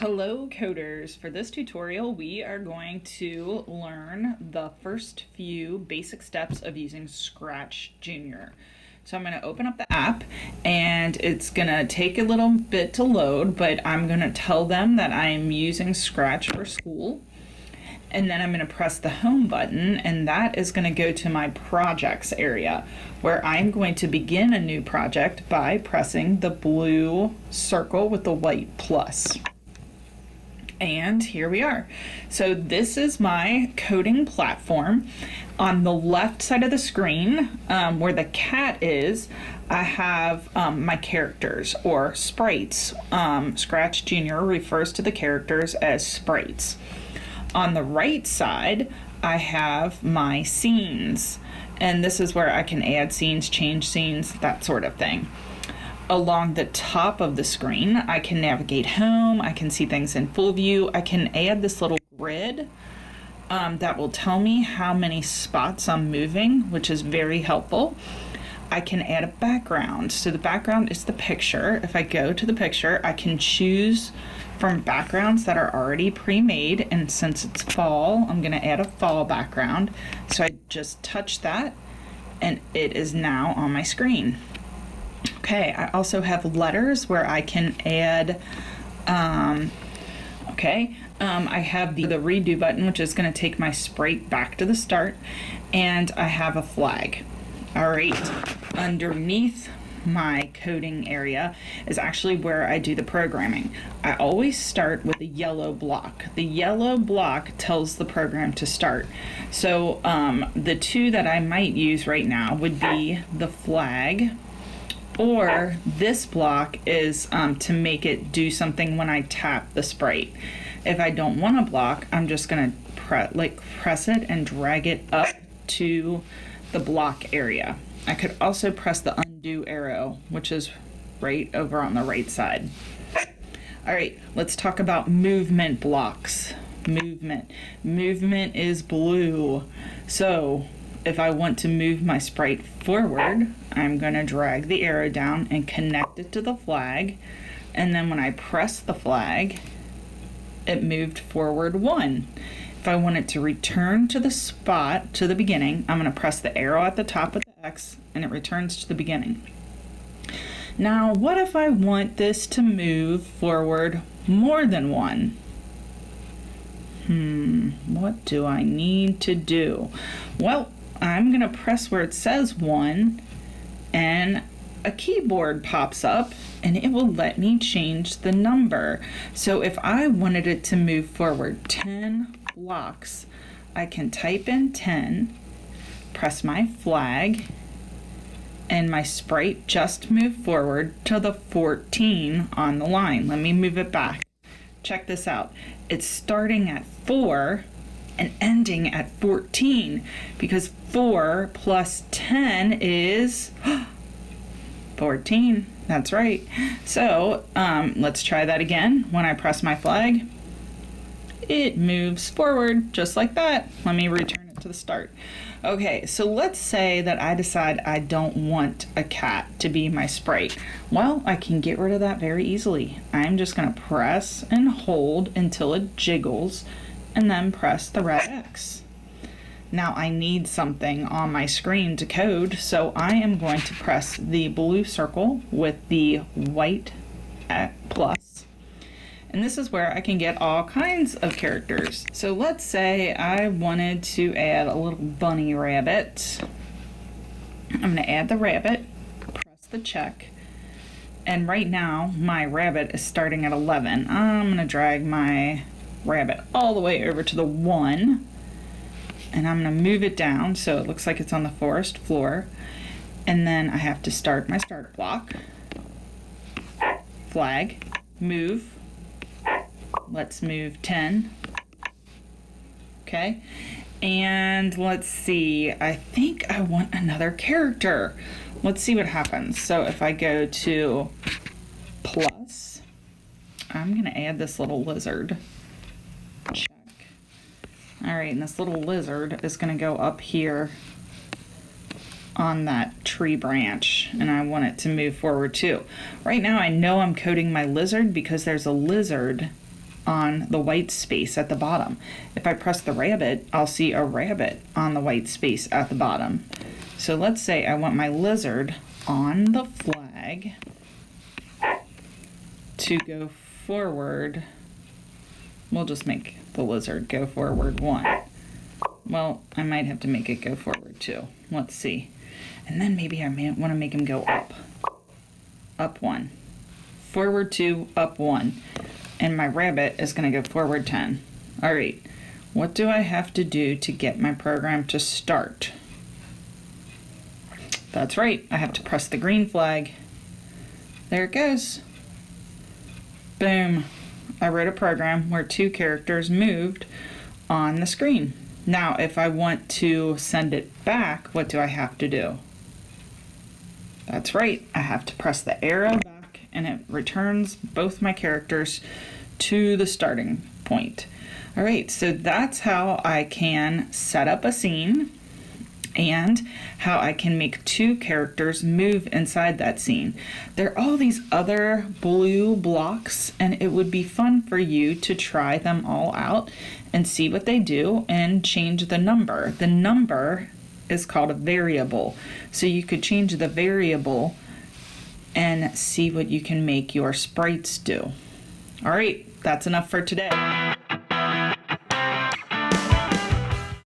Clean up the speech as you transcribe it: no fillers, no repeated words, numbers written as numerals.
Hello coders! For this tutorial we are going to learn the first few basic steps of using Scratch Junior. So I'm going to open up the app and it's going to take a little bit to load, but I'm going to tell them that I'm using Scratch for school. And then I'm going to press the home button, and that is going to go to my projects area where I'm going to begin a new project by pressing the blue circle with the white plus. And here we are. So this is my coding platform. On the left side of the screen, where the cat is, I have my characters or sprites. Scratch Junior refers to the characters as sprites. On the right side, I have my scenes, and this is where I can add scenes, change scenes, that sort of thing. Along the top of the screen, I can navigate home, I can see things in full view, I can add this little grid that will tell me how many spots I'm moving, which is very helpful. I can add a background. So the background is the picture. If I go to the picture, I can choose from backgrounds that are already pre-made, and since it's fall, I'm going to add a fall background. So I just touch that and it is now on my screen. Okay, I also have letters where I can add, I have the redo button, which is going to take my sprite back to the start, and I have a flag. All right, underneath my coding area is actually where I do the programming. I always start with a yellow block. The yellow block tells the program to start. So the two that I might use right now would be the flag, or this block is to make it do something when I tap the sprite. If I don't want a block, I'm just gonna press it and drag it up to the block area. I could also press the undo arrow, which is right over on the right side. All right, let's talk about movement blocks. Movement is blue. So if I want to move my sprite forward, I'm going to drag the arrow down and connect it to the flag. And then when I press the flag, it moved forward 1. If I want it to return to the spot, to the beginning, I'm going to press the arrow at the top of the X and it returns to the beginning. Now, what if I want this to move forward more than 1? What do I need to do? Well, I'm going to press where it says 1 and a keyboard pops up and it will let me change the number. So if I wanted it to move forward 10 blocks, I can type in 10, press my flag, and my sprite just moved forward to the 14 on the line. Let me move it back. Check this out. It's starting at 4 and ending at 14 because 4 plus 10 is 14. That's right. So let's try that again. When I press my flag, it moves forward just like that. Let me return it to the start. Okay, so let's say that I decide I don't want a cat to be my sprite. Well, I can get rid of that very easily. I'm just going to press and hold until it jiggles and then press the red X. Now I need something on my screen to code, so I am going to press the blue circle with the white plus. And this is where I can get all kinds of characters. So let's say I wanted to add a little bunny rabbit. I'm going to add the rabbit, press the check, and right now my rabbit is starting at 11. I'm going to drag my rabbit all the way over to the 1, and I'm going to move it down so it looks like it's on the forest floor. And then I have to start my start block, flag, move. Let's move 10. Okay, and let's see, I think I want another character. Let's see what happens. So if I go to plus, I'm going to add this little lizard. Check. All right, and this little lizard is going to go up here on that tree branch, and I want it to move forward too. Right now I know I'm coding my lizard because there's a lizard on the white space at the bottom. If I press the rabbit, I'll see a rabbit on the white space at the bottom. So let's say I want my lizard on the flag to go forward. We'll just make the lizard go forward 1. Well, I might have to make it go forward 2. Let's see. And then maybe I may want to make him go up. Up 1. Forward 2, up 1. And my rabbit is going to go forward 10. All right. What do I have to do to get my program to start? That's right. I have to press the green flag. There it goes. Boom. I wrote a program where 2 characters moved on the screen. Now, if I want to send it back, what do I have to do? That's right. I have to press the arrow back, and it returns both my characters to the starting point. All right, so that's how I can set up a scene and how I can make 2 characters move inside that scene. There are all these other blue blocks, and it would be fun for you to try them all out and see what they do and change the number. The number is called a variable. So you could change the variable and see what you can make your sprites do. All right, that's enough for today.